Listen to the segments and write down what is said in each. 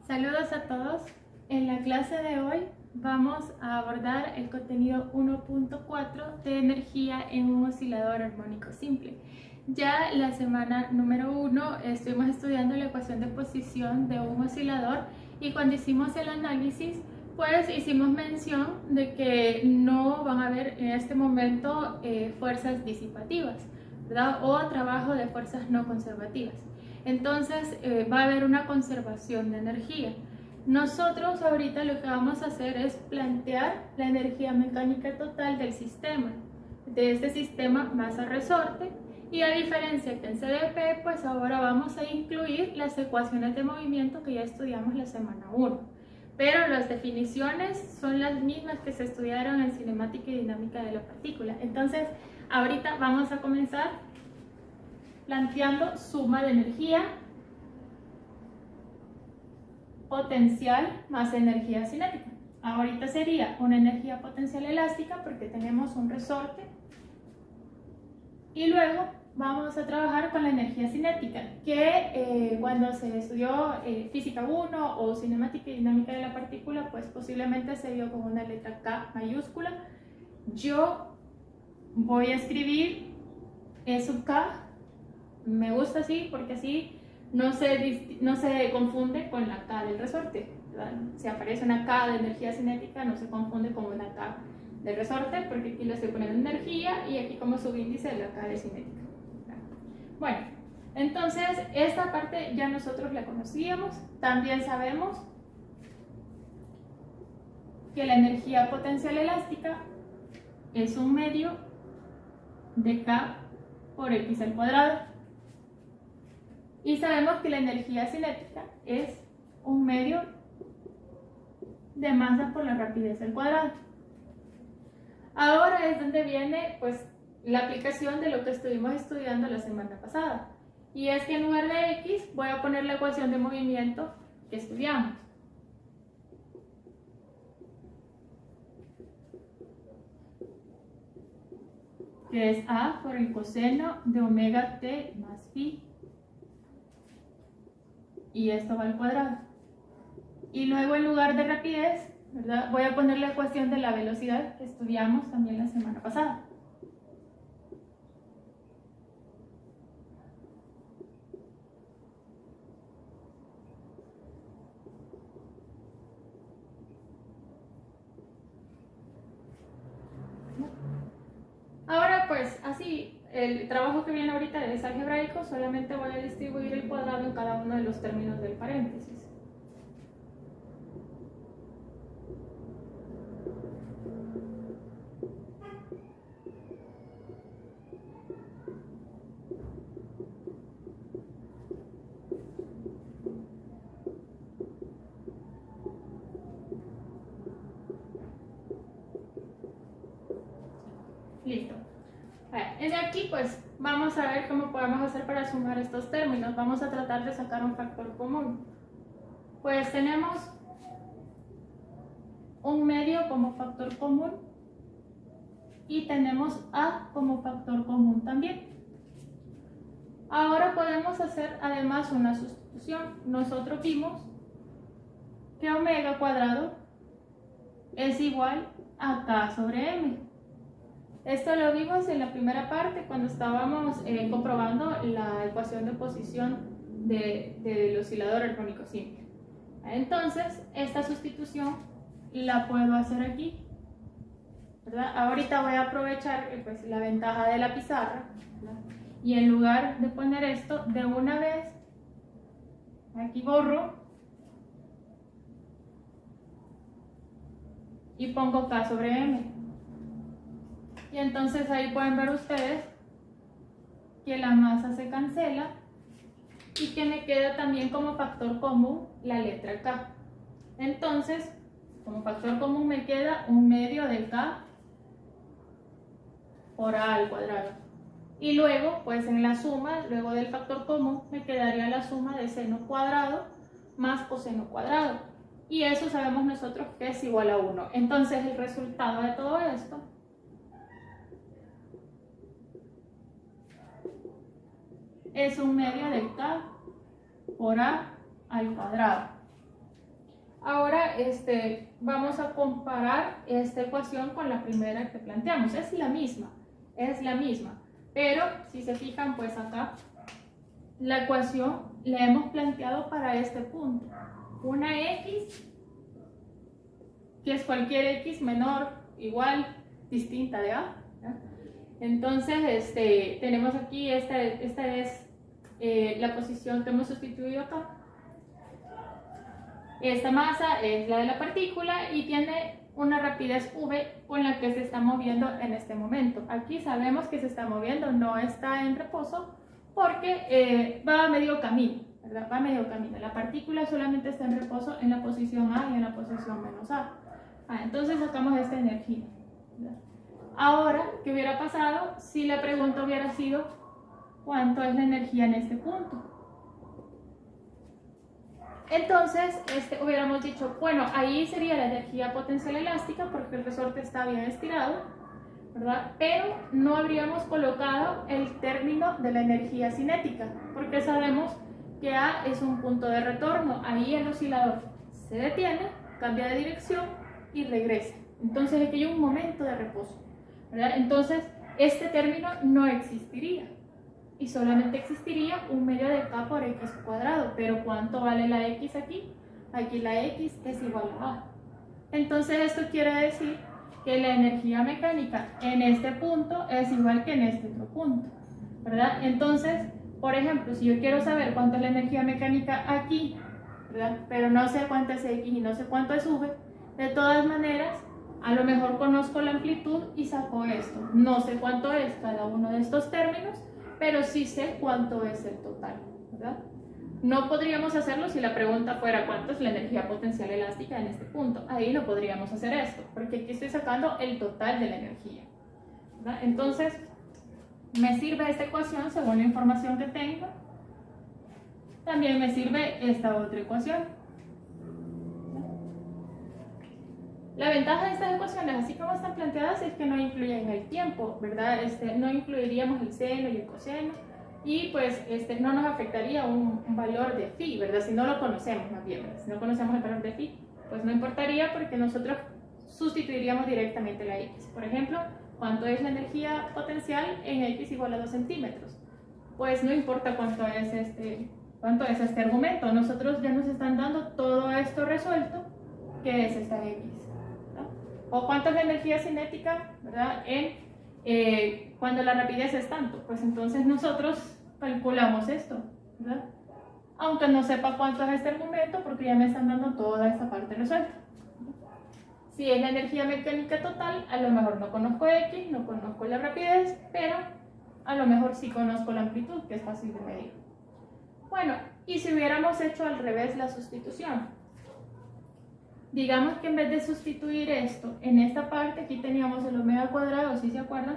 Saludos a todos. En la clase de hoy vamos a abordar el contenido 1.4 de energía en un oscilador armónico simple. Ya la semana número 1 estuvimos estudiando la ecuación de posición de un oscilador y cuando hicimos el análisis pues hicimos mención de que no van a haber en este momento fuerzas disipativas, ¿verdad? O trabajo de fuerzas no conservativas. Entonces va a haber una conservación de energía. Nosotros ahorita lo que vamos a hacer es plantear la energía mecánica total del sistema, de este sistema masa-resorte, y a diferencia que en CDP, pues ahora vamos a incluir las ecuaciones de movimiento que ya estudiamos la semana 1. Pero las definiciones son las mismas que se estudiaron en cinemática y dinámica de la partícula. Entonces, ahorita vamos a comenzar planteando suma de energía potencial más energía cinética. Ahorita sería una energía potencial elástica porque tenemos un resorte y luego vamos a trabajar con la energía cinética que cuando se estudió física 1 o cinemática y dinámica de la partícula pues posiblemente se vio con una letra K mayúscula. Yo voy a escribir E sub K, me gusta así porque así no se confunde con la K del resorte, ¿verdad? Si aparece una K de energía cinética no se confunde con una K del resorte porque aquí le estoy poniendo energía y aquí como subíndice la K de cinética. Bueno, entonces esta parte ya nosotros la conocíamos. También sabemos que la energía potencial elástica es un medio de K por X al cuadrado. Y sabemos que la energía cinética es un medio de masa por la rapidez al cuadrado. Ahora es donde viene pues la aplicación de lo que estuvimos estudiando la semana pasada. Y es que en lugar de X voy a poner la ecuación de movimiento que estudiamos. Que es A por el coseno de omega t más phi. Y esto va al cuadrado. Y luego en lugar de rapidez, ¿verdad? Voy a poner la ecuación de la velocidad que estudiamos también la semana pasada. Ahora pues así, el trabajo que viene ahorita es algebraico, solamente voy a distribuir el cuadrado en cada uno de los términos del paréntesis. Listo. Desde aquí pues vamos a ver cómo podemos hacer para sumar estos términos. Vamos a tratar de sacar un factor común. Pues tenemos un medio como factor común y tenemos A como factor común también. Ahora podemos hacer además una sustitución. Nosotros vimos que omega cuadrado es igual a K sobre M. Esto lo vimos en la primera parte cuando estábamos comprobando la ecuación de posición del oscilador armónico simple. Entonces, esta sustitución la puedo hacer aquí, ¿verdad? Ahorita voy a aprovechar pues, la ventaja de la pizarra, ¿verdad? Y en lugar de poner esto de una vez, aquí borro y pongo K sobre M. Y entonces ahí pueden ver ustedes que la masa se cancela y que me queda también como factor común la letra K. Entonces, como factor común me queda un medio de K por A al cuadrado. Y luego, pues en la suma, luego del factor común, me quedaría la suma de seno cuadrado más coseno cuadrado. Y eso sabemos nosotros que es igual a 1. Entonces, el resultado de todo esto es un medio de K por A al cuadrado. Ahora vamos a comparar esta ecuación con la primera que planteamos. Es la misma, pero si se fijan, pues acá la ecuación la hemos planteado para este punto. Una x, que es cualquier x menor, igual, distinta de a. ¿Ya? Entonces, tenemos aquí, esta es la posición que hemos sustituido acá. Esta masa es la de la partícula y tiene una rapidez v con la que se está moviendo en este momento. Aquí sabemos que se está moviendo, no está en reposo, porque va a medio camino, ¿verdad? Va a medio camino. La partícula solamente está en reposo en la posición A y en la posición menos A. Entonces sacamos esta energía, ¿verdad? Ahora, ¿qué hubiera pasado si la pregunta hubiera sido cuánto es la energía en este punto? Entonces, hubiéramos dicho, bueno, ahí sería la energía potencial elástica porque el resorte está bien estirado, ¿verdad? Pero no habríamos colocado el término de la energía cinética, porque sabemos que A es un punto de retorno. Ahí el oscilador se detiene, cambia de dirección y regresa. Entonces aquí hay un momento de reposo, ¿verdad? Entonces, este término no existiría. Y solamente existiría un medio de k por x cuadrado. Pero ¿cuánto vale la x aquí? Aquí la x es igual a a. Entonces esto quiere decir que la energía mecánica en este punto es igual que en este otro punto, ¿verdad? Entonces, por ejemplo, si yo quiero saber cuánto es la energía mecánica aquí, ¿verdad? Pero no sé cuánto es x y no sé cuánto es v, de todas maneras, a lo mejor conozco la amplitud y saco esto. No sé cuánto es cada uno de estos términos, pero sí sé cuánto es el total, ¿verdad? No podríamos hacerlo si la pregunta fuera cuánto es la energía potencial elástica en este punto. Ahí no podríamos hacer esto, porque aquí estoy sacando el total de la energía, ¿verdad? Entonces, me sirve esta ecuación según la información que tengo. También me sirve esta otra ecuación. La ventaja de estas ecuaciones, así como están planteadas, es que no incluyen el tiempo, ¿verdad? No incluiríamos el seno y el coseno, y pues no nos afectaría un valor de phi, ¿verdad? Si no lo conocemos, más bien, ¿verdad? Si no conocemos el valor de phi, pues no importaría porque nosotros sustituiríamos directamente la x. Por ejemplo, ¿cuánto es la energía potencial en x igual a 2 centímetros? Pues no importa cuánto es este argumento, nosotros ya nos están dando todo esto resuelto, que es esta x. O cuánto es la energía cinética, ¿verdad? Cuando la rapidez es tanto, pues entonces nosotros calculamos esto, ¿verdad? Aunque no sepa cuánto es este argumento, porque ya me están dando toda esta parte resuelta. Si es la energía mecánica total, a lo mejor no conozco x, no conozco la rapidez, pero a lo mejor sí conozco la amplitud, que es fácil de medir. Bueno, y si hubiéramos hecho al revés la sustitución, digamos que en vez de sustituir esto en esta parte, aquí teníamos el omega cuadrado, si se acuerdan,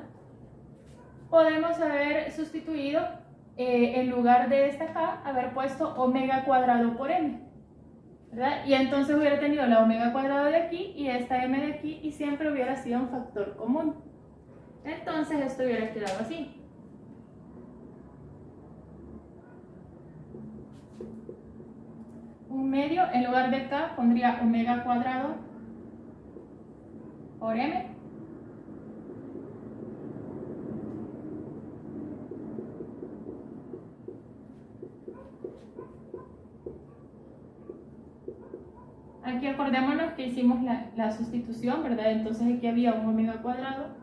podemos haber sustituido en lugar de esta k, haber puesto omega cuadrado por m, ¿verdad? Y entonces hubiera tenido la omega cuadrado de aquí y esta m de aquí, y siempre hubiera sido un factor común. Entonces esto hubiera quedado así. Un medio, en lugar de k pondría omega cuadrado por m. Aquí acordémonos que hicimos la sustitución, ¿verdad? Entonces aquí había un omega cuadrado.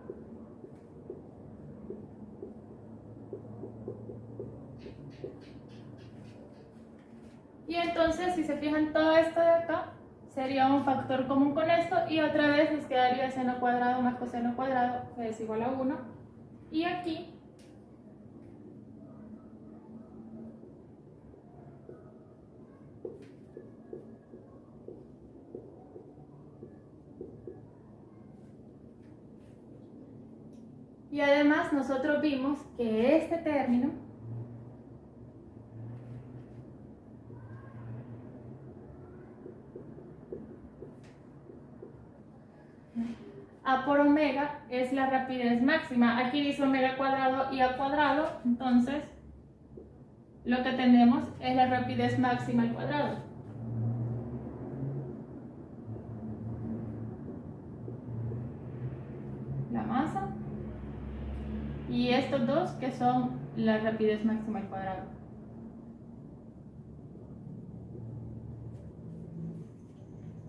Y entonces, si se fijan, todo esto de acá sería un factor común con esto, y otra vez nos quedaría seno cuadrado más coseno cuadrado, que es igual a 1. Y aquí y además nosotros vimos que este término A por omega es la rapidez máxima. Aquí dice omega cuadrado y a cuadrado, entonces lo que tenemos es la rapidez máxima al cuadrado. estos dos que son la rapidez máxima al cuadrado.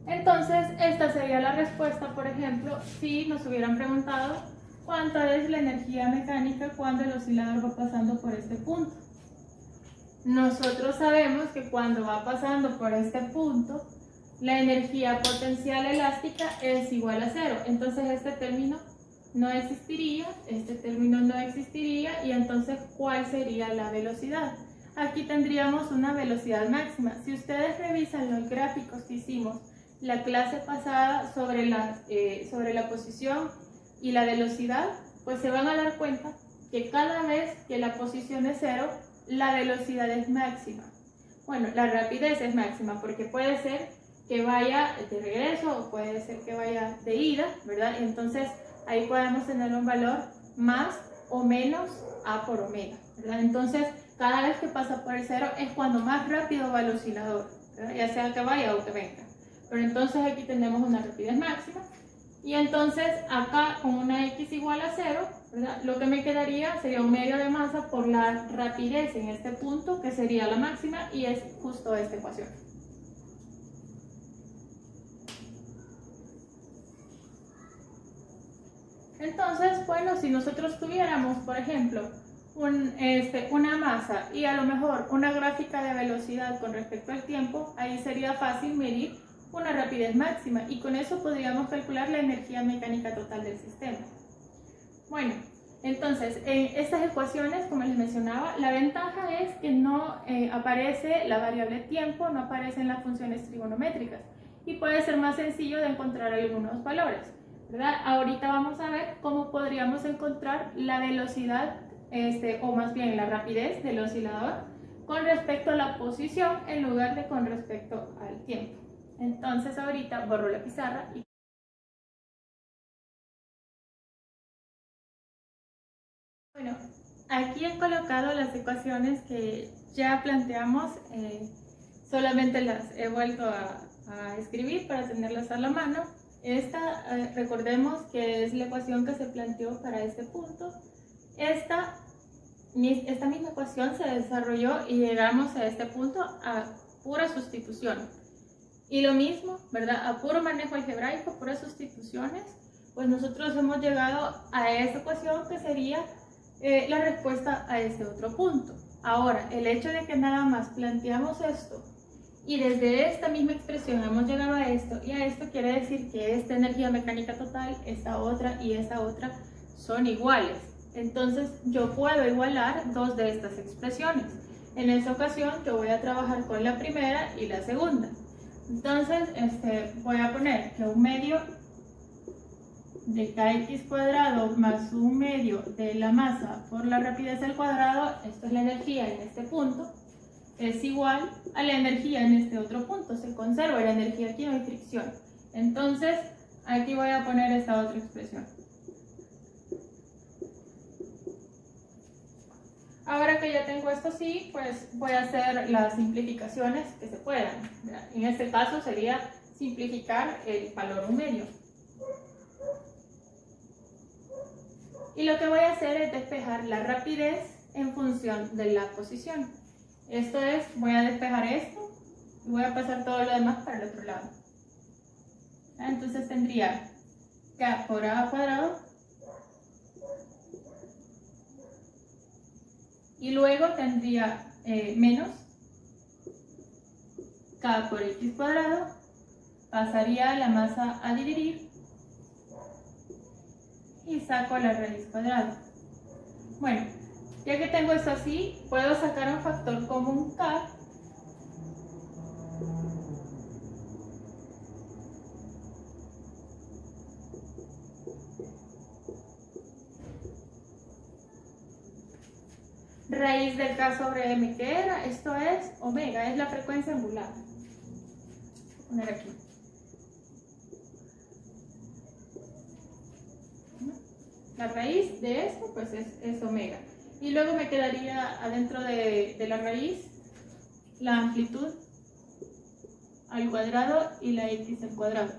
Entonces, esta sería la respuesta, por ejemplo, si nos hubieran preguntado cuánta es la energía mecánica cuando el oscilador va pasando por este punto. Nosotros sabemos que cuando va pasando por este punto, la energía potencial elástica es igual a 0. Entonces, este término no existiría, este término no existiría, y entonces, ¿cuál sería la velocidad? Aquí tendríamos una velocidad máxima. Si ustedes revisan los gráficos que hicimos la clase pasada sobre la posición y la velocidad, pues se van a dar cuenta que cada vez que la posición es 0, la velocidad es máxima. Bueno, la rapidez es máxima porque puede ser que vaya de regreso o puede ser que vaya de ida, ¿verdad? Entonces ahí podemos tener un valor más o menos a por omega, ¿verdad? Entonces cada vez que pasa por el 0 es cuando más rápido va el oscilador, ¿verdad? Ya sea que vaya o que venga. Pero entonces aquí tenemos una rapidez máxima, y entonces acá con una x igual a 0, ¿verdad? Lo que me quedaría sería un medio de masa por la rapidez en este punto, que sería la máxima, y es justo esta ecuación. Entonces, bueno, si nosotros tuviéramos, por ejemplo, una masa y a lo mejor una gráfica de velocidad con respecto al tiempo, ahí sería fácil medir una rapidez máxima, y con eso podríamos calcular la energía mecánica total del sistema. Bueno, entonces en estas ecuaciones, como les mencionaba, la ventaja es que no aparece la variable tiempo, no aparecen las funciones trigonométricas, y puede ser más sencillo de encontrar algunos valores, ¿verdad? Ahorita vamos a ver cómo podríamos encontrar la velocidad, o más bien la rapidez del oscilador con respecto a la posición en lugar de con respecto al tiempo. Entonces ahorita borro la pizarra y... Bueno, aquí he colocado las ecuaciones que ya planteamos, solamente las he vuelto a escribir para tenerlas a la mano. Esta, recordemos que es la ecuación que se planteó para este punto. Esta misma ecuación se desarrolló y llegamos a este punto a pura sustitución. Y lo mismo, ¿verdad? A puro manejo algebraico, puras sustituciones, pues nosotros hemos llegado a esta ecuación que sería la respuesta a este otro punto. Ahora, el hecho de que nada más planteamos esto y desde esta misma expresión hemos llegado a esto y a esto, quiere decir que esta energía mecánica total, esta otra y esta otra son iguales. Entonces yo puedo igualar dos de estas expresiones. En esta ocasión yo voy a trabajar con la primera y la segunda. Entonces voy a poner que un medio de kx cuadrado más un medio de la masa por la rapidez al cuadrado, esto es la energía en este punto, es igual a la energía en este otro punto. Se conserva la energía aquí, no hay fricción. Entonces aquí voy a poner esta otra expresión. Ahora que ya tengo esto así, pues voy a hacer las simplificaciones que se puedan. En este caso sería simplificar el valor un medio. Y lo que voy a hacer es despejar la rapidez en función de la posición. Esto es, voy a despejar esto y voy a pasar todo lo demás para el otro lado. Entonces tendría k por a cuadrado. Y luego tendría menos k por x cuadrado, pasaría la masa a dividir y saco la raíz cuadrada. Bueno, ya que tengo esto así, puedo sacar un factor común k raíz del k sobre m, que era, esto es omega, es la frecuencia angular. Voy a poner aquí. La raíz de esto pues es omega. Y luego me quedaría adentro de la raíz la amplitud al cuadrado y la x al cuadrado.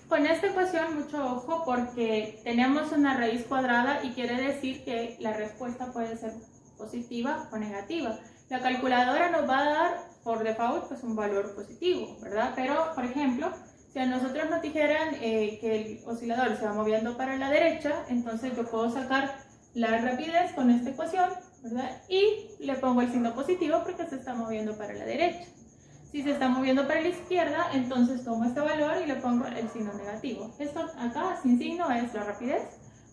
Con esta ecuación, mucho ojo, porque tenemos una raíz cuadrada y quiere decir que la respuesta puede ser positiva o negativa. La calculadora nos va a dar, por default, pues un valor positivo, ¿verdad? Pero, por ejemplo, si a nosotros nos dijeran que el oscilador se va moviendo para la derecha, entonces yo puedo sacar la rapidez con esta ecuación, ¿verdad? Y le pongo el signo positivo porque se está moviendo para la derecha. Si se está moviendo para la izquierda, entonces tomo este valor y le pongo el signo negativo. Esto acá, sin signo, es la rapidez,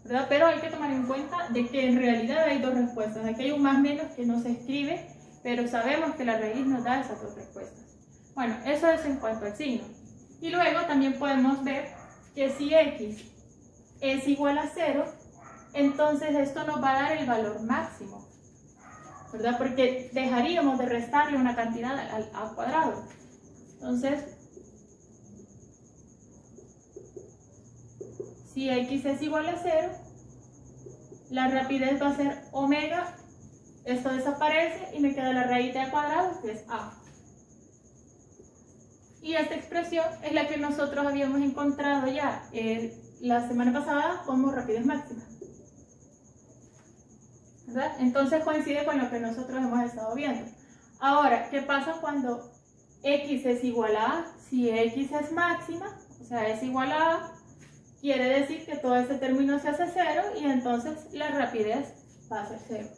¿verdad? Pero hay que tomar en cuenta de que en realidad hay dos respuestas. Aquí hay un más menos que no se escribe, pero sabemos que la raíz nos da esas dos respuestas. Bueno, eso es en cuanto al signo. Y luego también podemos ver que si x es igual a 0, entonces esto nos va a dar el valor máximo, ¿verdad? Porque dejaríamos de restarle una cantidad al cuadrado. Entonces, si x es igual a 0, la rapidez va a ser omega, esto desaparece y me queda la raíz de a cuadrado, que es a. Y esta expresión es la que nosotros habíamos encontrado ya la semana pasada como rapidez máxima, ¿verdad? Entonces coincide con lo que nosotros hemos estado viendo. Ahora, ¿qué pasa cuando x es igual a a? Si x es máxima, o sea, es igual a a, quiere decir que todo este término se hace 0 y entonces la rapidez va a ser 0.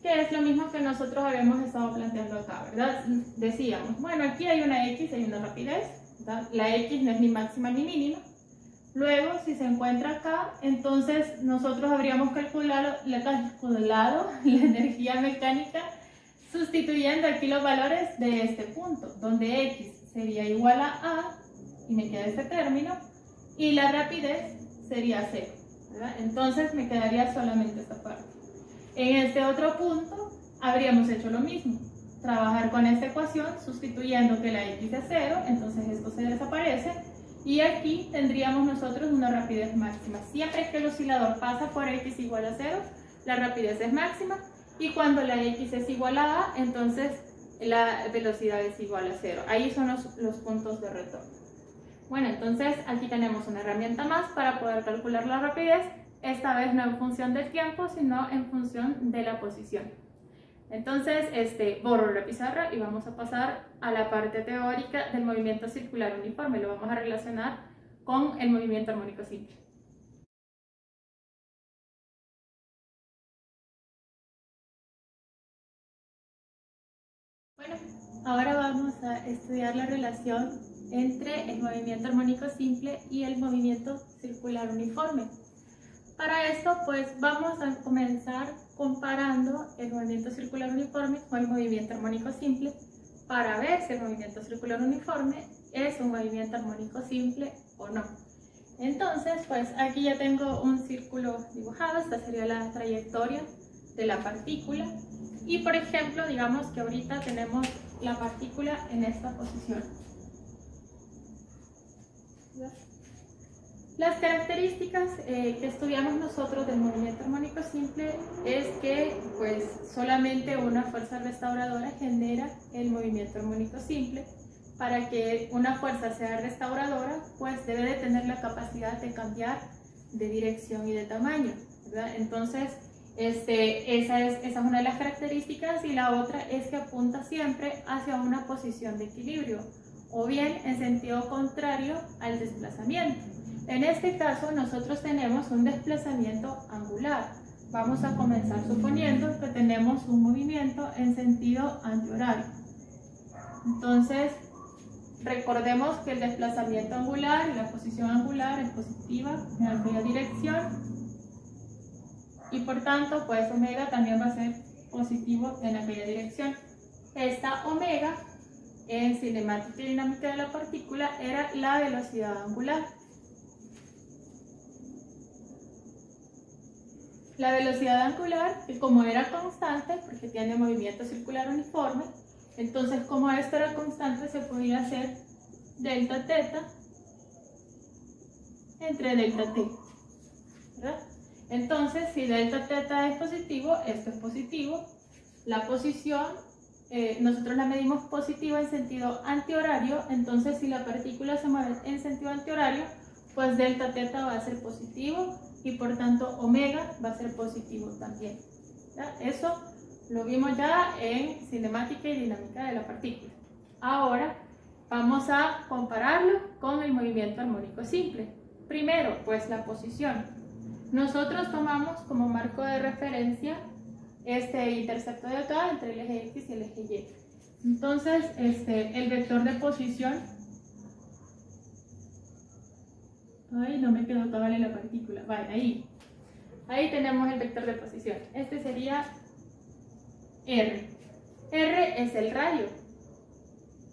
Que es lo mismo que nosotros habíamos estado planteando acá, ¿verdad? Decíamos, bueno, aquí hay una x, hay una rapidez, ¿verdad? La x no es ni máxima ni mínima. Luego, si se encuentra acá, entonces nosotros habríamos calculado la energía mecánica sustituyendo aquí los valores de este punto, donde x sería igual a y me queda este término, y la rapidez sería 0, ¿verdad? Entonces me quedaría solamente esta parte. En este otro punto habríamos hecho lo mismo, trabajar con esta ecuación sustituyendo que la x es 0, entonces esto se desaparece y aquí tendríamos nosotros una rapidez máxima. Siempre que el oscilador pasa por x igual a 0, la rapidez es máxima y cuando la x es igual a a, entonces la velocidad es igual a 0. Ahí son los puntos de retorno. Bueno, entonces aquí tenemos una herramienta más para poder calcular la rapidez. Esta vez no en función del tiempo, sino en función de la posición. Entonces, borro la pizarra y vamos a pasar a la parte teórica del movimiento circular uniforme. Lo vamos a relacionar con el movimiento armónico simple. Bueno, ahora vamos a estudiar la relación entre el movimiento armónico simple y el movimiento circular uniforme. Para esto, pues vamos a comenzar comparando el movimiento circular uniforme con el movimiento armónico simple para ver si el movimiento circular uniforme es un movimiento armónico simple o no. Entonces, pues aquí ya tengo un círculo dibujado, esta sería la trayectoria de la partícula. Y por ejemplo, digamos que ahorita tenemos la partícula en esta posición. Las características que estudiamos nosotros del movimiento armónico simple es que pues solamente una fuerza restauradora genera el movimiento armónico simple. Para que una fuerza sea restauradora, pues debe de tener la capacidad de cambiar de dirección y de tamaño, ¿verdad? Entonces, esa es una de las características y la otra es que apunta siempre hacia una posición de equilibrio o bien en sentido contrario al desplazamiento. En este caso nosotros tenemos un desplazamiento angular. Vamos a comenzar suponiendo que tenemos un movimiento en sentido antihorario. Entonces, recordemos que el desplazamiento angular y la posición angular es positiva en aquella dirección y por tanto, pues omega también va a ser positivo en aquella dirección. Esta omega en cinemática y dinámica de la partícula era la velocidad angular. La velocidad angular, que como era constante, porque tiene movimiento circular uniforme, entonces como esto era constante se podía hacer delta teta entre delta t, ¿verdad? Entonces, si delta teta es positivo, esto es positivo. La posición, nosotros la medimos positiva en sentido antihorario, entonces si la partícula se mueve en sentido antihorario, pues delta teta va a ser positivo y por tanto omega va a ser positivo también. ¿Ya? Eso lo vimos ya en cinemática y dinámica de la partícula. Ahora vamos a compararlo con el movimiento armónico simple. Primero, pues la posición. Nosotros tomamos como marco de referencia este intercepto de acá entre el eje X y el eje Y. Entonces, el vector de posición. Ay, no me quedó cabal en la partícula. Vale, ahí. Ahí tenemos el vector de posición. Este sería R. R es el radio.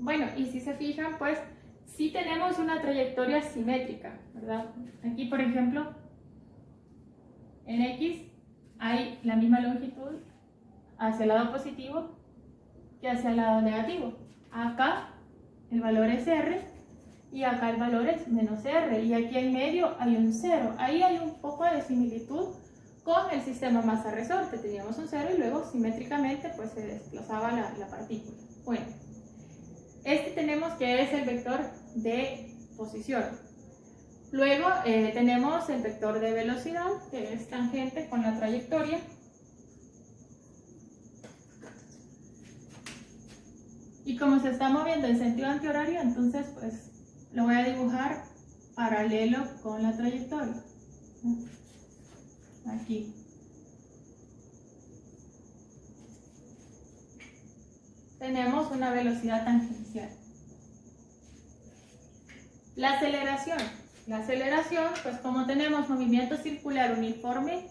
Bueno, y si se fijan, pues sí tenemos una trayectoria simétrica, ¿verdad? Aquí, por ejemplo, en X hay la misma longitud hacia el lado positivo que hacia el lado negativo. Acá el valor es R y acá el valor es menos R. Y aquí en medio hay un 0. Ahí hay un poco de similitud con el sistema masa-resorte. Teníamos un 0 y luego simétricamente pues se desplazaba la partícula. Bueno, este tenemos que es el vector de posición. Luego tenemos el vector de velocidad, que es tangente con la trayectoria. Y como se está moviendo en sentido antihorario, entonces pues lo voy a dibujar paralelo con la trayectoria. Aquí. Tenemos una velocidad tangencial. La aceleración. La aceleración, pues como tenemos movimiento circular uniforme,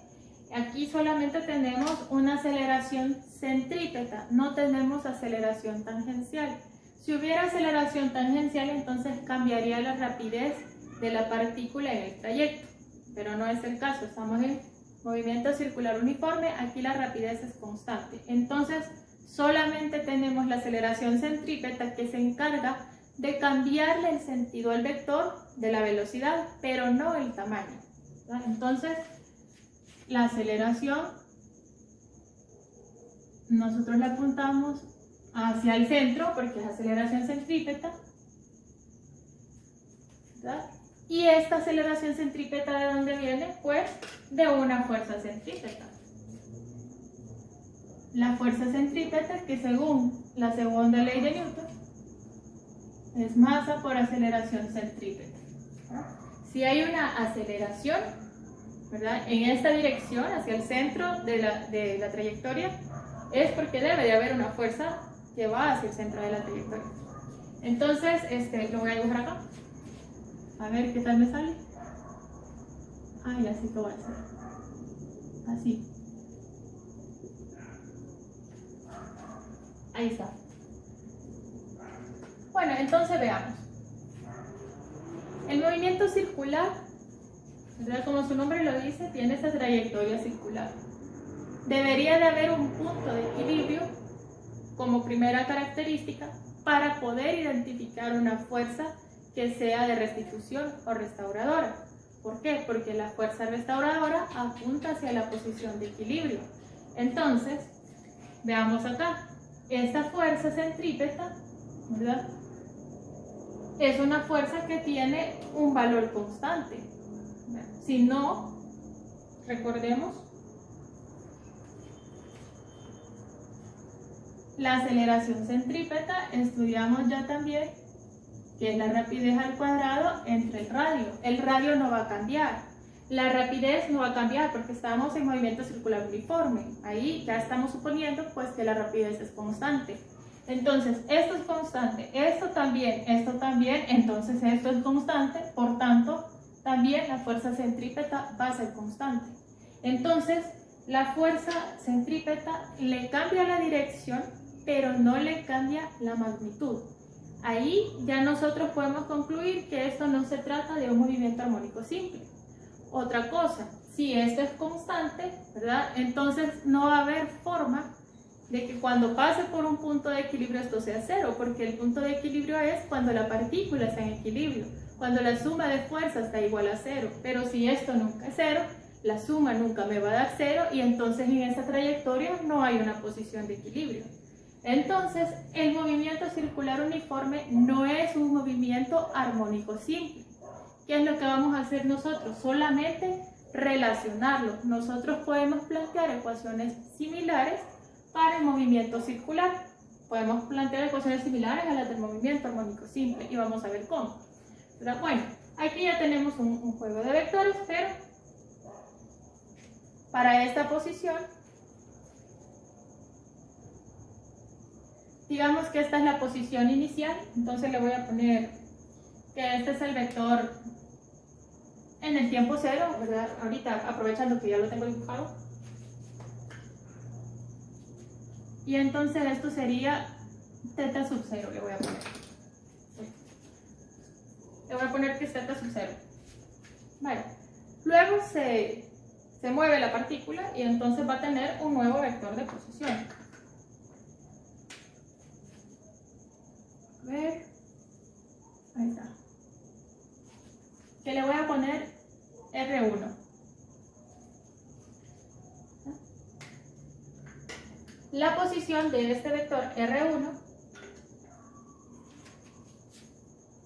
aquí solamente tenemos una aceleración centrípeta, no tenemos aceleración tangencial. Si hubiera aceleración tangencial, entonces cambiaría la rapidez de la partícula en el trayecto, pero no es el caso, estamos en movimiento circular uniforme, aquí la rapidez es constante. Entonces, solamente tenemos la aceleración centrípeta que se encarga de cambiarle el sentido al vector de la velocidad, pero no el tamaño. ¿Verdad? Entonces, la aceleración, nosotros la apuntamos hacia el centro, porque es aceleración centrípeta. ¿Verdad? Y esta aceleración centrípeta, ¿de dónde viene? Pues de una fuerza centrípeta. La fuerza centrípeta, que según la segunda ley de Newton, es masa por aceleración centrípeta. Si hay una aceleración, ¿verdad?, en esta dirección, hacia el centro de la trayectoria, es porque debe de haber una fuerza que va hacia el centro de la trayectoria. Entonces, lo voy a dibujar acá. A ver qué tal me sale. Ay, así que voy a hacer. Así. Ahí está. Bueno, entonces veamos. El movimiento circular, ¿verdad?, como su nombre lo dice, tiene esta trayectoria circular. Debería de haber un punto de equilibrio como primera característica para poder identificar una fuerza que sea de restitución o restauradora. ¿Por qué? Porque la fuerza restauradora apunta hacia la posición de equilibrio. Entonces, veamos acá. Esta fuerza centrípeta, ¿verdad?, es una fuerza que tiene un valor constante. Si no, recordemos, la aceleración centrípeta, estudiamos ya también que es la rapidez al cuadrado entre el radio. El radio no va a cambiar. La rapidez no va a cambiar porque estamos en movimiento circular uniforme. Ahí ya estamos suponiendo pues que la rapidez es constante. Entonces, esto es constante, esto también, entonces esto es constante, por tanto, también la fuerza centrípeta va a ser constante. Entonces, la fuerza centrípeta le cambia la dirección, pero no le cambia la magnitud. Ahí ya nosotros podemos concluir que esto no se trata de un movimiento armónico simple. Otra cosa, si esto es constante, ¿verdad?, entonces no va a haber forma de que cuando pase por un punto de equilibrio esto sea cero, porque el punto de equilibrio es cuando la partícula está en equilibrio, cuando la suma de fuerzas está igual a cero. Pero si esto nunca es cero, la suma nunca me va a dar 0 y entonces en esa trayectoria no hay una posición de equilibrio. Entonces, el movimiento circular uniforme no es un movimiento armónico simple. ¿Qué es lo que vamos a hacer nosotros? Solamente relacionarlo. Nosotros podemos plantear ecuaciones similares para el movimiento circular. Podemos plantear ecuaciones similares a las del movimiento armónico simple y vamos a ver cómo. ¿Verdad? Bueno, aquí ya tenemos un juego de vectores, pero para esta posición, digamos que esta es la posición inicial, entonces le voy a poner que este es el vector en el tiempo 0, ¿verdad? Ahorita aprovechando que ya lo tengo dibujado. Y entonces esto sería θ sub 0, le voy a poner. Le voy a poner que es θ sub 0. Vale. Luego se mueve la partícula y entonces va a tener un nuevo vector de posición. A ver. Ahí está. Que le voy a poner R1. La posición de este vector R1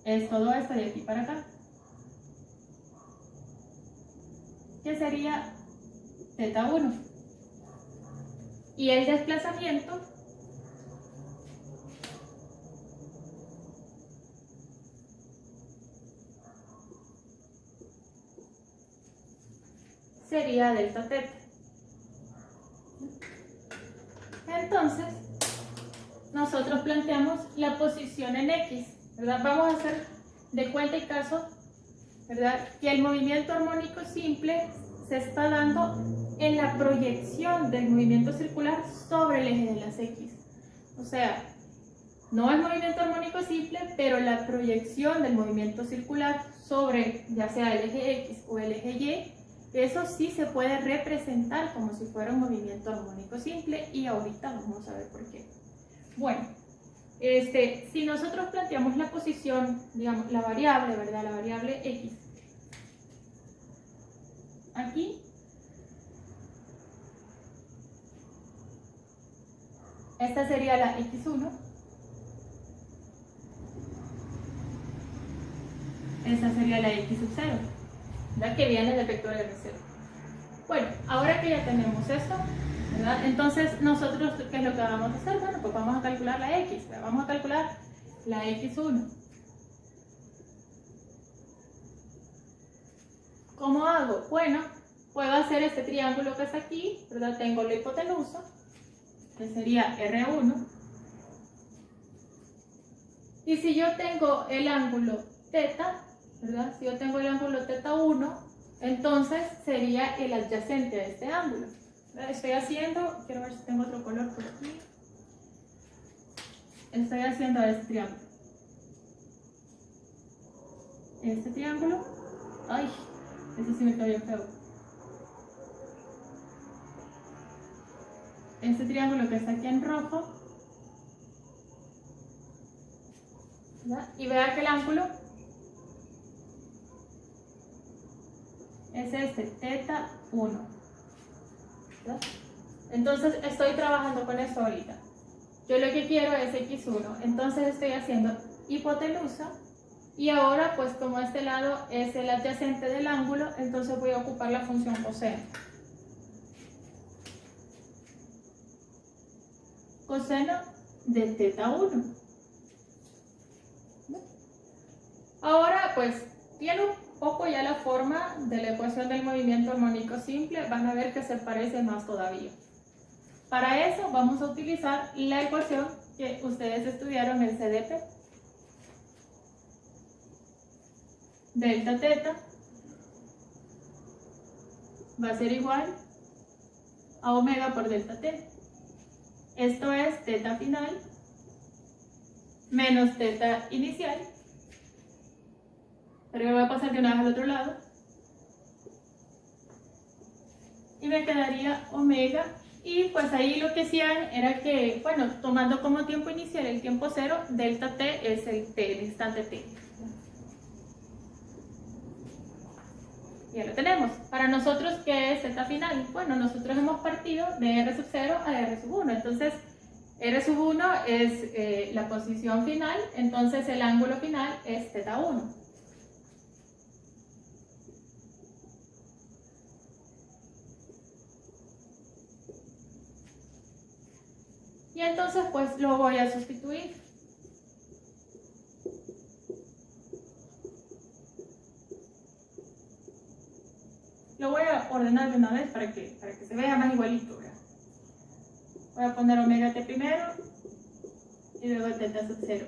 es todo esto de aquí para acá, que sería θ1. Y el desplazamiento sería delta θ. Entonces, nosotros planteamos la posición en X, ¿verdad? Vamos a hacer de cuenta y caso, ¿verdad?, que el movimiento armónico simple se está dando en la proyección del movimiento circular sobre el eje de las X. O sea, no es movimiento armónico simple, pero la proyección del movimiento circular sobre ya sea el eje X o el eje Y, eso sí se puede representar como si fuera un movimiento armónico simple y ahorita vamos a ver por qué. Bueno, si nosotros planteamos la posición, digamos, la variable, ¿verdad? La variable X. Aquí. Esta sería la X1. Esta sería la X sub 0. ¿Verdad? Que viene del vector R0. Bueno, ahora que ya tenemos esto, ¿verdad? Entonces nosotros, ¿qué es lo que vamos a hacer? Bueno, pues vamos a calcular la X, ¿verdad? Vamos a calcular la X1. ¿Cómo hago? Bueno, puedo hacer este triángulo que está aquí, ¿verdad? Tengo la hipotenusa, que sería R1. Y si yo tengo el ángulo θ, ¿verdad? Si yo tengo el ángulo θ1, entonces sería el adyacente a este ángulo. Estoy haciendo, quiero ver si tengo otro color por aquí. Estoy haciendo este triángulo. Este triángulo. Ay, este sí me está bien feo. Este triángulo que está aquí en rojo. ¿Verdad? Y vea que el ángulo es este, θ1. ¿Verdad? Entonces estoy trabajando con esto ahorita. Yo lo que quiero es X1. Entonces estoy haciendo hipotenusa. Y ahora, pues como este lado es el adyacente del ángulo, entonces voy a ocupar la función coseno. Coseno de θ1. Ahora, pues, tiene un poco ya la forma de la ecuación del movimiento armónico simple. Van a ver que se parece más todavía. Para eso vamos a utilizar la ecuación que ustedes estudiaron en CDP. Delta θ va a ser igual a omega por delta t. Esto es θ final menos θ inicial. Pero me voy a pasar de una vez al otro lado. Y me quedaría omega. Y pues ahí lo que hacían era que, bueno, tomando como tiempo inicial el tiempo 0, delta t es el t, el instante t. Ya lo tenemos. Para nosotros, ¿qué es z final? Bueno, nosotros hemos partido de r sub 0 a r sub 1. Entonces, r sub 1 es la posición final, entonces el ángulo final es θ1. Y entonces, pues, lo voy a sustituir. Lo voy a ordenar de una vez para que se vea más igualito, ¿verdad? Voy a poner omega t primero y luego θ sub 0.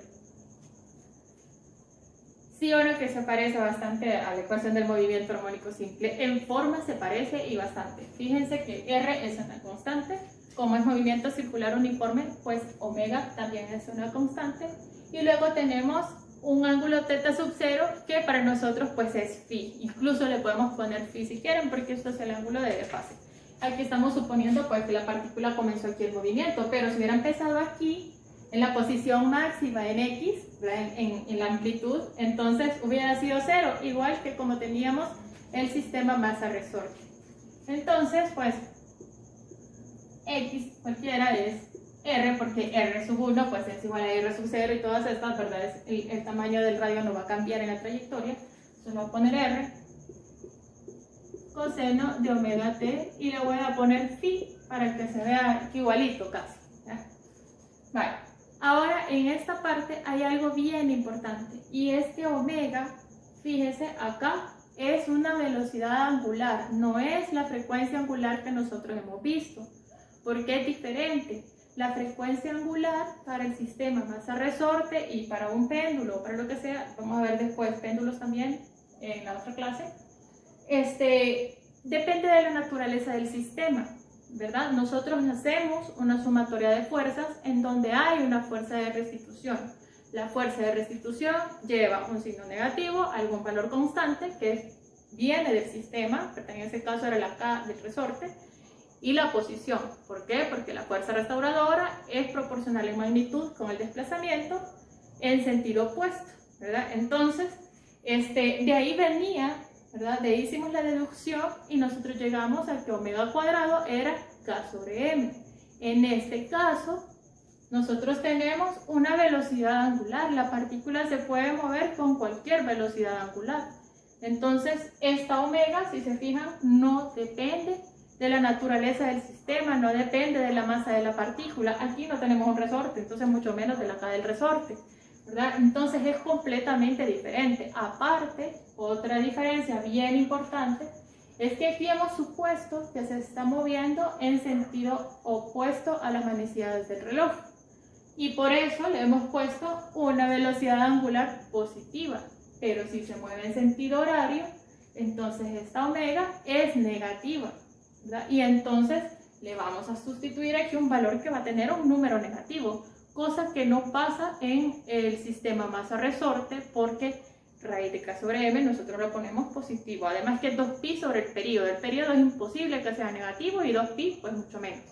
Sí o no que se parece bastante a la ecuación del movimiento armónico simple. En forma se parece y bastante. Fíjense que R es una constante. Como es movimiento circular uniforme, pues omega también es una constante. Y luego tenemos un ángulo θ sub 0 que para nosotros pues es phi. Incluso le podemos poner phi si quieren porque esto es el ángulo de fase. Aquí estamos suponiendo pues que la partícula comenzó aquí el movimiento, pero si hubiera empezado aquí en la posición máxima en X, en la amplitud, entonces hubiera sido 0, igual que como teníamos el sistema masa-resorte. Entonces, pues, X cualquiera es R, porque R sub 1 pues es igual a R sub 0 y todas estas, ¿verdad? El tamaño del radio no va a cambiar en la trayectoria. Entonces voy a poner R coseno de omega t y le voy a poner phi para que se vea igualito casi, ¿ya? Vale. Ahora en esta parte hay algo bien importante y es que omega, fíjese acá, es una velocidad angular, no es la frecuencia angular que nosotros hemos visto, porque es diferente. La frecuencia angular para el sistema masa-resorte y para un péndulo o para lo que sea, vamos a ver después péndulos también en la otra clase, depende de la naturaleza del sistema, ¿verdad? Nosotros hacemos una sumatoria de fuerzas en donde hay una fuerza de restitución. La fuerza de restitución lleva un signo negativo, algún valor constante que viene del sistema, pero en ese caso era la K del resorte, y la posición. ¿Por qué? Porque la fuerza restauradora es proporcional en magnitud con el desplazamiento en sentido opuesto, ¿verdad? Entonces, de ahí venía, ¿verdad? De ahí hicimos la deducción y nosotros llegamos a que omega cuadrado era K sobre M. En este caso, nosotros tenemos una velocidad angular. La partícula se puede mover con cualquier velocidad angular. Entonces, esta omega, si se fijan, no depende de la naturaleza del sistema, no depende de la masa de la partícula. Aquí no tenemos un resorte, entonces mucho menos de la K del resorte, ¿verdad? Entonces es completamente diferente. Aparte, otra diferencia bien importante es que aquí hemos supuesto que se está moviendo en sentido opuesto a las manecillas del reloj. Y por eso le hemos puesto una velocidad angular positiva. Pero si se mueve en sentido horario, entonces esta omega es negativa, ¿verdad? Y entonces le vamos a sustituir aquí un valor que va a tener un número negativo, cosa que no pasa en el sistema masa-resorte porque raíz de K sobre M nosotros lo ponemos positivo. Además que 2pi sobre el periodo. El periodo es imposible que sea negativo y 2pi pues mucho menos.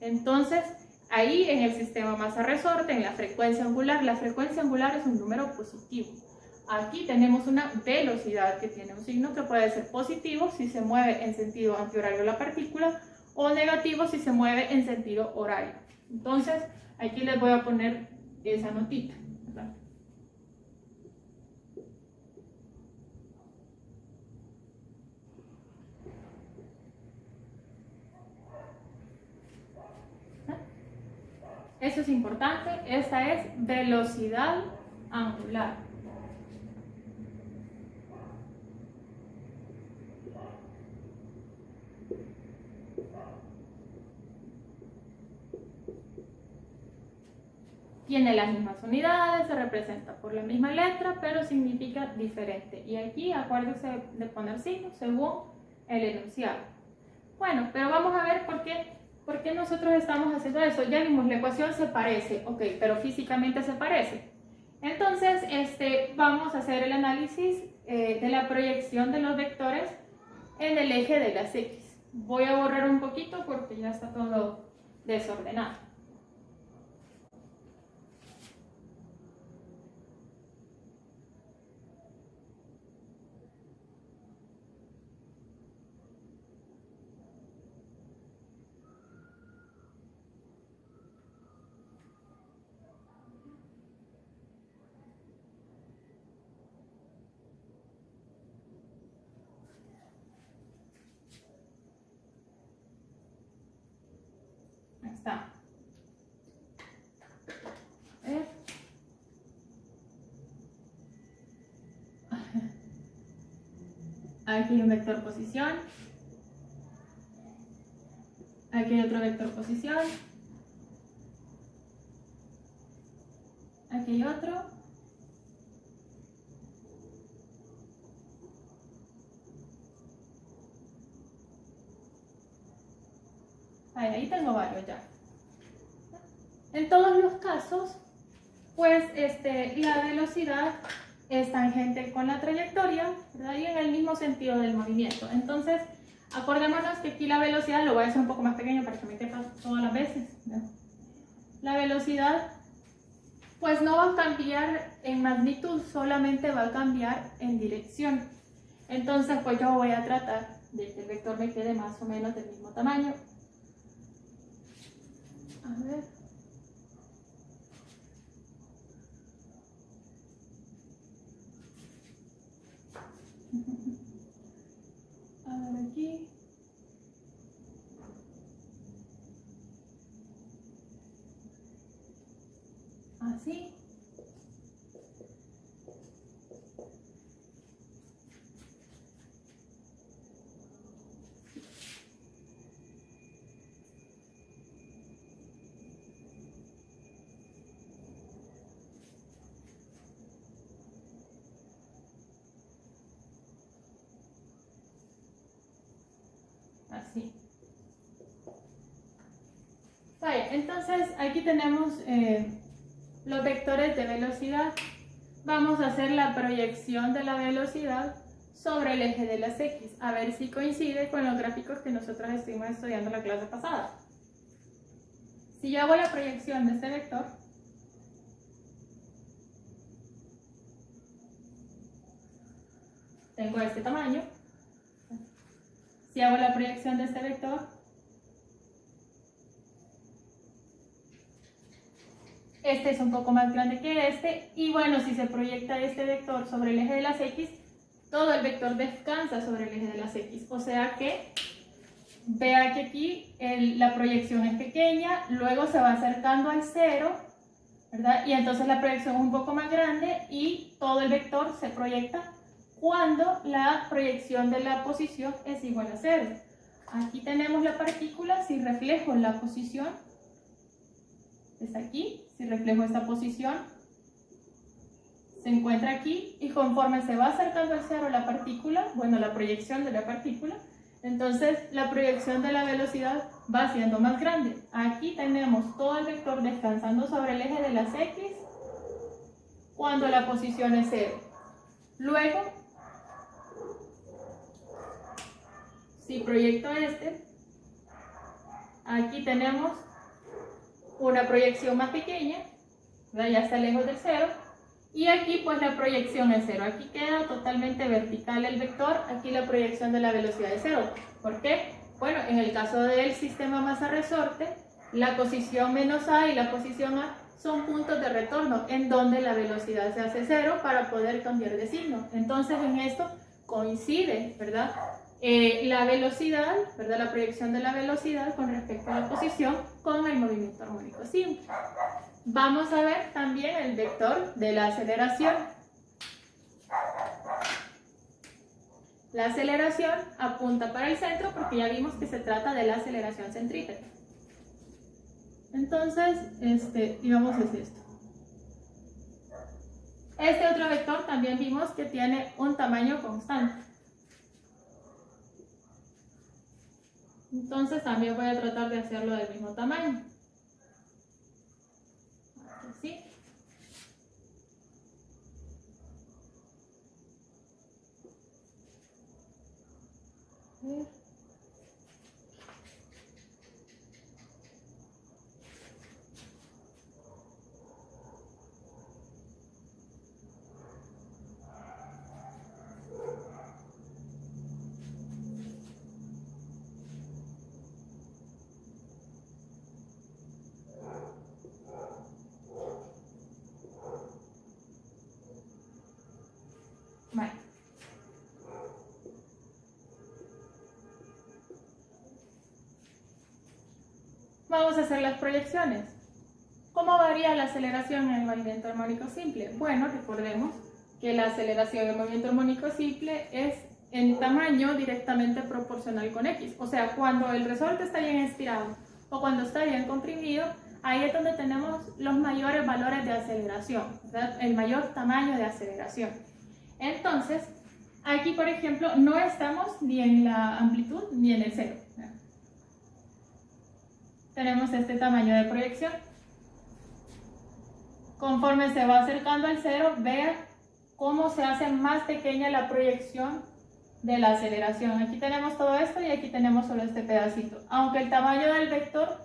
Entonces, ahí en el sistema masa-resorte, en la frecuencia angular es un número positivo. Aquí tenemos una velocidad que tiene un signo que puede ser positivo si se mueve en sentido antihorario la partícula o negativo si se mueve en sentido horario. Entonces, aquí les voy a poner esa notita, ¿verdad? Eso es importante, esta es velocidad angular. Tiene las mismas unidades, se representa por la misma letra, pero significa diferente. Y aquí acuérdense de poner signos según el enunciado. Bueno, pero vamos a ver por qué nosotros estamos haciendo eso. Ya vimos, la ecuación se parece, ok, pero físicamente se parece. Entonces, vamos a hacer el análisis de la proyección de los vectores en el eje de las X. Voy a borrar un poquito porque ya está todo desordenado. Aquí hay un vector posición. Aquí hay otro vector posición. Aquí hay otro. Ahí tengo varios ya. En todos los casos, pues la velocidad es tangente con la trayectoria, ¿verdad? Y en el mismo sentido del movimiento. Entonces, acordémonos que aquí la velocidad, lo voy a hacer un poco más pequeño para que me quepa todas las veces, ¿verdad? La velocidad, pues no va a cambiar en magnitud, solamente va a cambiar en dirección. Entonces, pues yo voy a tratar de que el vector me quede más o menos del mismo tamaño. A ver. A ver aquí. Así. Así. Vale, entonces aquí tenemos los vectores de velocidad. Vamos a hacer la proyección de la velocidad sobre el eje de las X, a ver si coincide con los gráficos que nosotros estuvimos estudiando en la clase pasada. Si yo hago la proyección de este vector, tengo este tamaño. Si hago la proyección de este vector, este es un poco más grande que este, y bueno, si se proyecta este vector sobre el eje de las X, todo el vector descansa sobre el eje de las X, o sea que vea que aquí la proyección es pequeña, luego se va acercando al cero, ¿verdad? Y entonces la proyección es un poco más grande y todo el vector se proyecta cuando la proyección de la posición es igual a 0. Aquí tenemos la partícula, si reflejo la posición, está aquí, si reflejo esta posición, se encuentra aquí y conforme se va acercando al cero la partícula, bueno, la proyección de la partícula, entonces la proyección de la velocidad va siendo más grande. Aquí tenemos todo el vector descansando sobre el eje de las X cuando la posición es 0. Luego, si proyecto aquí tenemos una proyección más pequeña, ya está lejos del 0, y aquí pues la proyección es 0. Aquí queda totalmente vertical el vector, aquí la proyección de la velocidad es 0. ¿Por qué? Bueno, en el caso del sistema masa-resorte, la posición menos A y la posición A son puntos de retorno en donde la velocidad se hace 0 para poder cambiar de signo. Entonces en esto coincide, ¿verdad? La velocidad, ¿verdad? La proyección de la velocidad con respecto a la posición con el movimiento armónico simple. Vamos a ver también el vector de la aceleración. La aceleración apunta para el centro porque ya vimos que se trata de la aceleración centrípeta. Entonces, digamos es esto. Este otro vector también vimos que tiene un tamaño constante. Entonces también voy a tratar de hacerlo del mismo tamaño. Así. Vale. Vamos a hacer las proyecciones. ¿Cómo varía la aceleración en el movimiento armónico simple? Bueno, recordemos que la aceleración del movimiento armónico simple es en tamaño directamente proporcional con x. O sea, cuando el resorte está bien estirado o cuando está bien comprimido, ahí es donde tenemos los mayores valores de aceleración, ¿verdad? El mayor tamaño de aceleración. Entonces, aquí, por ejemplo, no estamos ni en la amplitud ni en el cero. Tenemos este tamaño de proyección. Conforme se va acercando al cero, vean cómo se hace más pequeña la proyección de la aceleración. Aquí tenemos todo esto y aquí tenemos solo este pedacito. Aunque el tamaño del vector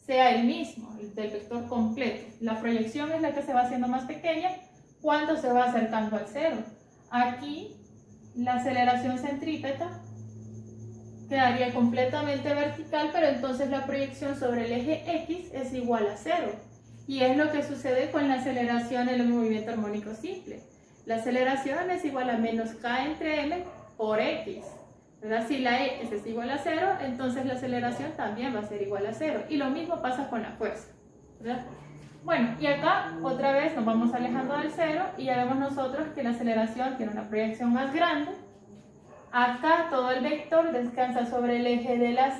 sea el mismo, el del vector completo, la proyección es la que se va haciendo más pequeña cuando se va acercando al cero. Aquí la aceleración centrípeta quedaría completamente vertical, pero entonces la proyección sobre el eje X es igual a 0. Y es lo que sucede con la aceleración en el movimiento armónico simple. La aceleración es igual a menos k entre m por x. ¿Verdad? Si la x es igual a 0, entonces la aceleración también va a ser igual a 0. Y lo mismo pasa con la fuerza, ¿verdad? Bueno, y acá otra vez nos vamos alejando del 0 y ya vemos nosotros que la aceleración tiene una proyección más grande. Acá todo el vector descansa sobre el eje de las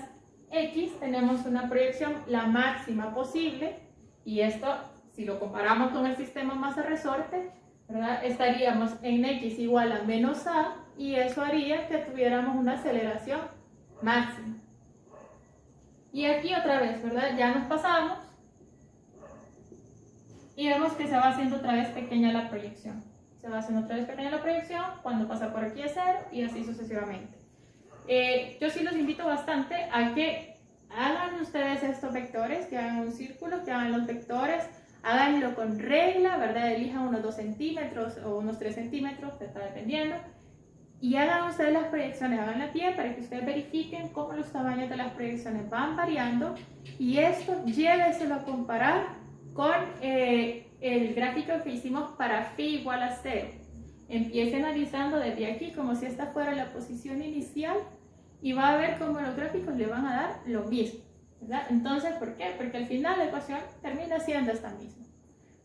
x. Tenemos una proyección la máxima posible. Y esto, si lo comparamos con el sistema masa-resorte, ¿verdad? Estaríamos en x igual a menos a, y eso haría que tuviéramos una aceleración máxima. Y aquí otra vez, ¿verdad? Ya nos pasamos y vemos que se va haciendo otra vez pequeña la proyección. Se va haciendo otra vez pequeña la proyección, cuando pasa por aquí es 0 y así sucesivamente. Yo sí los invito bastante a que hagan ustedes estos vectores, que hagan un círculo, que hagan los vectores, háganlo con regla, ¿verdad? Elijan unos 2 centímetros o unos 3 centímetros, está dependiendo. Y hagan ustedes las proyecciones, hagan la pie para que ustedes verifiquen cómo los tamaños de las proyecciones van variando. Y esto lléveselo a comparar con el gráfico que hicimos para phi igual a 0. Empiece analizando desde aquí como si esta fuera la posición inicial y va a ver cómo los gráficos le van a dar lo mismo, ¿verdad? Entonces, ¿por qué? Porque al final la ecuación termina siendo esta misma,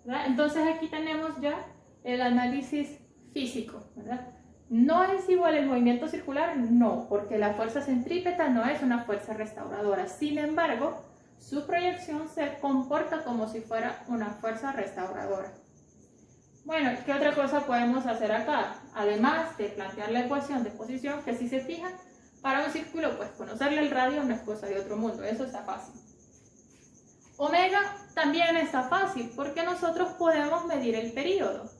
¿verdad? Entonces aquí tenemos ya el análisis físico, ¿verdad? ¿No es igual el movimiento circular? No, porque la fuerza centrípeta no es una fuerza restauradora. Sin embargo, su proyección se comporta como si fuera una fuerza restauradora. Bueno, ¿qué otra cosa podemos hacer acá? Además de plantear la ecuación de posición, que si se fijan, para un círculo, pues conocerle el radio no es cosa de otro mundo, eso está fácil. Omega también está fácil, porque nosotros podemos medir el período.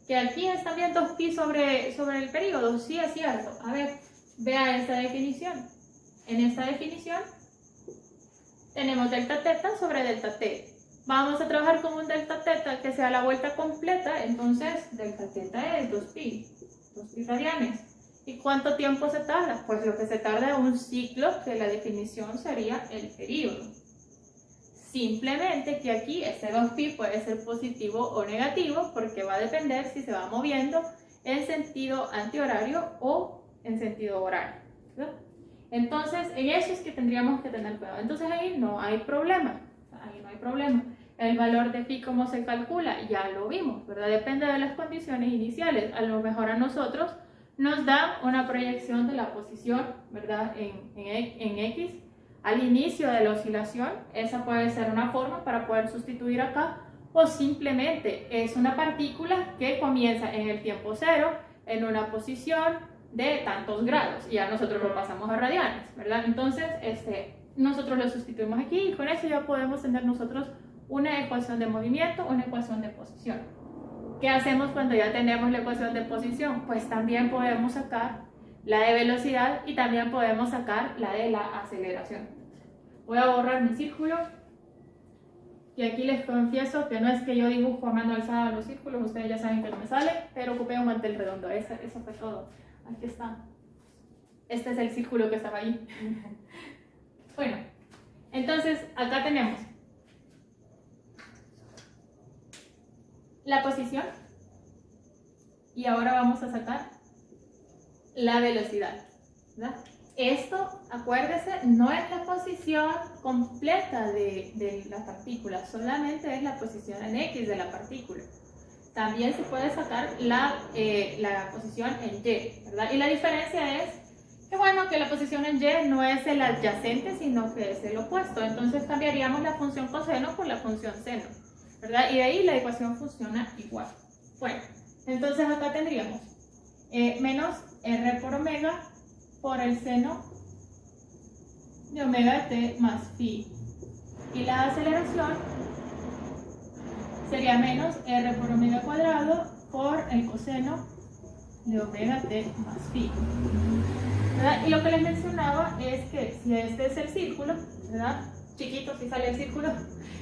Que aquí están viendo pi sobre el período, sí es cierto. A ver, vea esta definición. En esta definición tenemos delta teta sobre delta t. Vamos a trabajar con un delta teta que sea la vuelta completa, entonces delta teta es 2pi radianes. ¿Y cuánto tiempo se tarda? Pues lo que se tarda es un ciclo, que la definición sería el período. Simplemente que aquí este 2pi puede ser positivo o negativo porque va a depender si se va moviendo en sentido antihorario o en sentido horario, ¿verdad? Entonces, en eso es que tendríamos que tener cuidado. Entonces ahí no hay problema. Ahí no hay problema. El valor de pi, ¿cómo se calcula? Ya lo vimos, ¿verdad? Depende de las condiciones iniciales. A lo mejor a nosotros nos da una proyección de la posición, ¿verdad? En X al inicio de la oscilación. Esa puede ser una forma para poder sustituir acá, o simplemente es una partícula que comienza en el tiempo cero en una posición de tantos grados y ya nosotros lo pasamos a radianes, ¿verdad? Entonces nosotros lo sustituimos aquí y con eso ya podemos tener nosotros una ecuación de movimiento, una ecuación de posición. ¿Qué hacemos cuando ya tenemos la ecuación de posición? Pues también podemos sacar la de velocidad y también podemos sacar la de la aceleración. Voy a borrar mi círculo y aquí les confieso que no es que yo dibujo a mano alzada los círculos, ustedes ya saben que no me sale, pero ocupé un mantel redondo, eso fue todo. Aquí está. Este es el círculo que estaba ahí. Bueno, entonces acá tenemos la posición y ahora vamos a sacar la velocidad, ¿verdad? Esto, acuérdese, no es la posición completa de la partícula, solamente es la posición en X de la partícula. también se puede sacar la posición en Y, ¿verdad? Y la diferencia es que, bueno, que la posición en Y no es el adyacente, sino que es el opuesto. Entonces cambiaríamos la función coseno por la función seno, ¿verdad? Y de ahí la ecuación funciona igual. Bueno, entonces acá tendríamos menos R por omega por el seno de omega t más phi. Y la aceleración sería menos R por omega cuadrado por el coseno de omega t más phi. ¿Verdad? Y lo que les mencionaba es que si este es el círculo, ¿verdad? Chiquito si sale el círculo.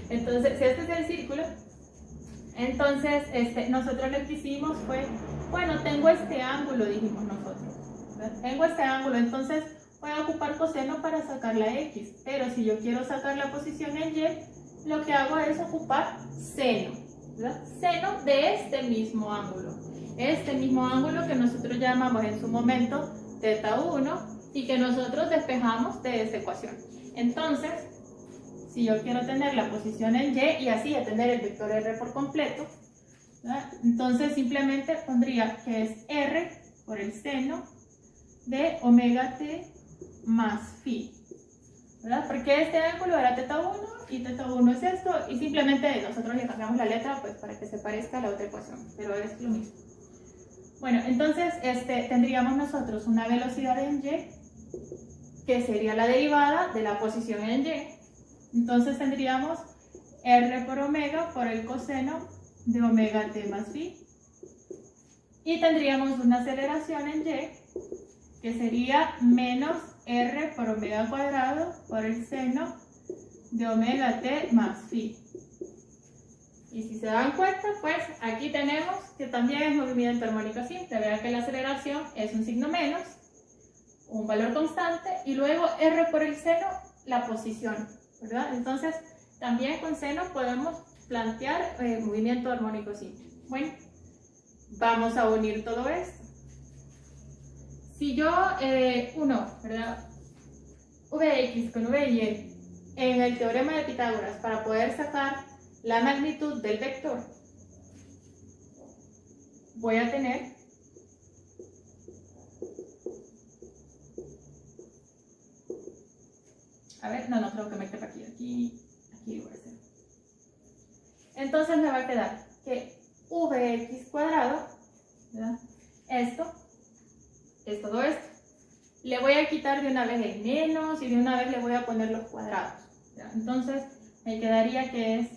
Entonces, si este es el círculo, entonces nosotros lo que hicimos fue, bueno, tengo este ángulo, dijimos nosotros, ¿verdad? Tengo este ángulo, entonces voy a ocupar coseno para sacar la X, pero si yo quiero sacar la posición en Y, lo que hago es ocupar seno, ¿verdad? Seno de este mismo ángulo que nosotros llamamos en su momento teta 1 y que nosotros despejamos de esta ecuación. Entonces, si yo quiero tener la posición en Y y así tener el vector R por completo, ¿verdad? Entonces simplemente pondría que es R por el seno de omega t más phi, ¿verdad? Porque este ángulo era teta 1 y teta 1 es esto, y simplemente nosotros le cambiamos la letra pues, para que se parezca a la otra ecuación, pero es lo mismo. Bueno, entonces tendríamos nosotros una velocidad en Y que sería la derivada de la posición en Y. Entonces tendríamos R por omega por el coseno de omega t más phi. Y tendríamos una aceleración en Y que sería menos R por omega cuadrado por el seno de omega t más phi. Y si se dan cuenta, pues aquí tenemos que también es movimiento armónico simple. Vean que la aceleración es un signo menos, un valor constante, y luego R por el seno, la posición, ¿verdad? Entonces, también con seno podemos plantear movimiento armónico simple. Bueno, vamos a unir todo esto. Si yo uno, ¿verdad? Vx con Vy en el teorema de Pitágoras para poder sacar la magnitud del vector, voy a tener no creo que me quepa aquí voy a hacer. Entonces me va a quedar que Vx cuadrado, ¿verdad? Esto es todo esto. Le voy a quitar de una vez el menos y de una vez le voy a poner los cuadrados, ¿verdad? Entonces me quedaría que es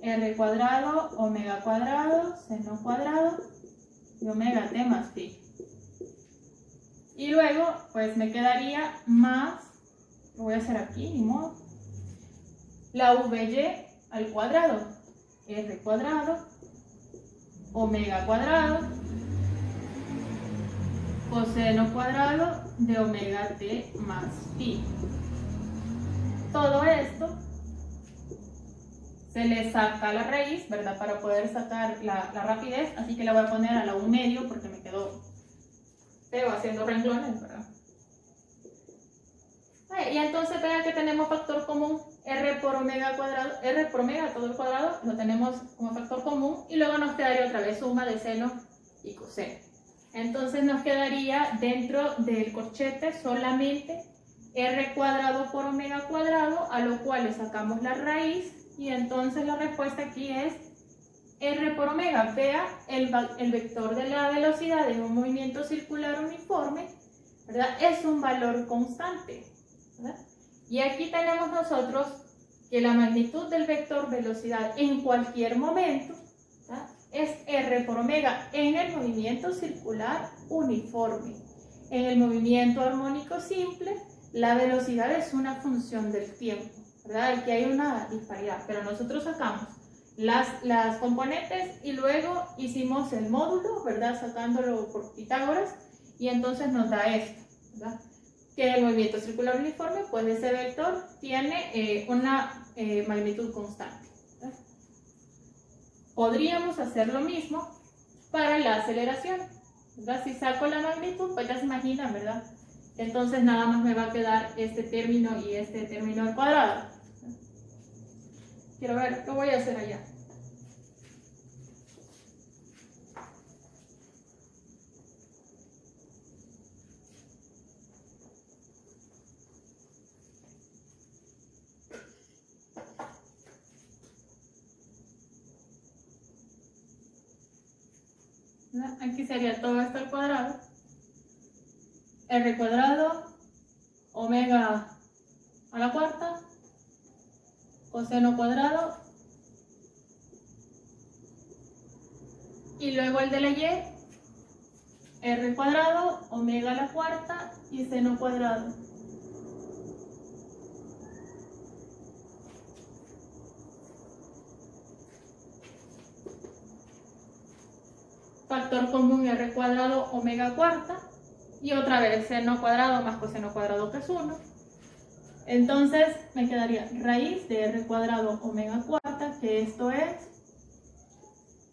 R cuadrado, omega cuadrado, seno cuadrado y omega t más phi. Y luego, pues me quedaría más, lo voy a hacer aquí, ni modo, la Vy al cuadrado, R cuadrado, omega cuadrado, coseno cuadrado de omega t más phi. Todo esto se le saca la raíz, ¿verdad? Para poder sacar la rapidez, así que la voy a poner a la 1/2 porque me quedó feo haciendo renglones, ¿verdad? Y entonces vean que tenemos factor común, R por omega cuadrado, R por omega todo el cuadrado, lo tenemos como factor común, y luego nos quedaría otra vez suma de seno y coseno. Entonces nos quedaría dentro del corchete solamente R cuadrado por omega cuadrado, a lo cual le sacamos la raíz. Y entonces la respuesta aquí es R por omega. Vea el vector de la velocidad en un movimiento circular uniforme, ¿verdad? Es un valor constante, ¿verdad? Y aquí tenemos nosotros que la magnitud del vector velocidad en cualquier momento, ¿verdad? Es R por omega en el movimiento circular uniforme. En el movimiento armónico simple, la velocidad es una función del tiempo, ¿verdad? Aquí hay una disparidad, pero nosotros sacamos las componentes y luego hicimos el módulo, ¿verdad? Sacándolo por Pitágoras, y entonces nos da esto, ¿verdad? Que en el movimiento circular uniforme, pues ese vector tiene una magnitud constante, ¿verdad? Podríamos hacer lo mismo para la aceleración, ¿verdad? Si saco la magnitud, pues ya se imaginan, ¿verdad? Entonces nada más me va a quedar este término y este término al cuadrado. Quiero ver, ¿qué voy a hacer allá? ¿verdad? Aquí sería todo esto al cuadrado. R cuadrado, omega a la cuarta, coseno cuadrado, y luego el de la y, r cuadrado, omega a la cuarta y seno cuadrado. Factor común r cuadrado, omega cuarta, y otra vez seno cuadrado más coseno cuadrado, que es 1. Entonces me quedaría raíz de r cuadrado omega cuarta, que esto es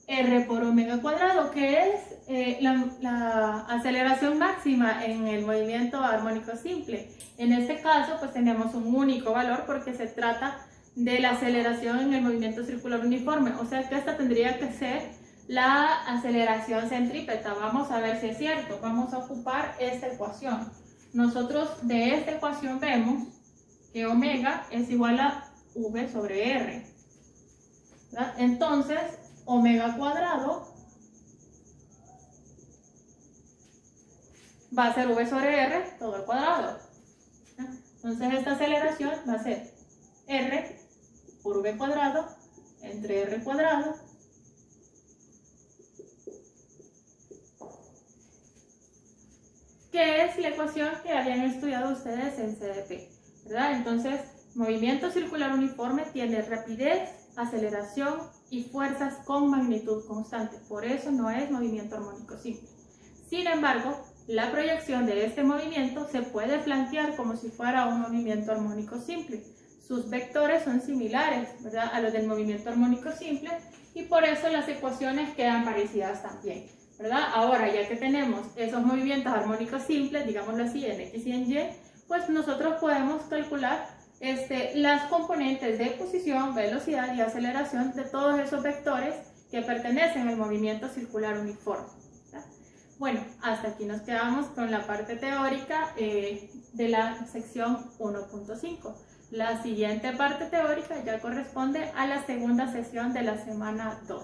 r por omega cuadrado, que es la aceleración máxima en el movimiento armónico simple. En este caso pues tenemos un único valor porque se trata de la aceleración en el movimiento circular uniforme, o sea que esta tendría que ser la aceleración centrípeta. Vamos a ver si es cierto. Vamos a ocupar esta ecuación. Nosotros de esta ecuación vemos que omega es igual a v sobre r, ¿verdad? Entonces omega cuadrado va a ser v sobre r todo al cuadrado. Entonces esta aceleración va a ser r por v cuadrado entre r cuadrado que es la ecuación que habían estudiado ustedes en CDP, ¿verdad? Entonces, movimiento circular uniforme tiene rapidez, aceleración y fuerzas con magnitud constante. Por eso no es movimiento armónico simple. Sin embargo, la proyección de este movimiento se puede plantear como si fuera un movimiento armónico simple. Sus vectores son similares, ¿verdad?, a los del movimiento armónico simple, y por eso las ecuaciones quedan parecidas también, ¿verdad? Ahora, ya que tenemos esos movimientos armónicos simples, digámoslo así, en X y en Y, pues nosotros podemos calcular las componentes de posición, velocidad y aceleración de todos esos vectores que pertenecen al movimiento circular uniforme, ¿verdad? Bueno, hasta aquí nos quedamos con la parte teórica de la sección 1.5. La siguiente parte teórica ya corresponde a la segunda sesión de la semana 2.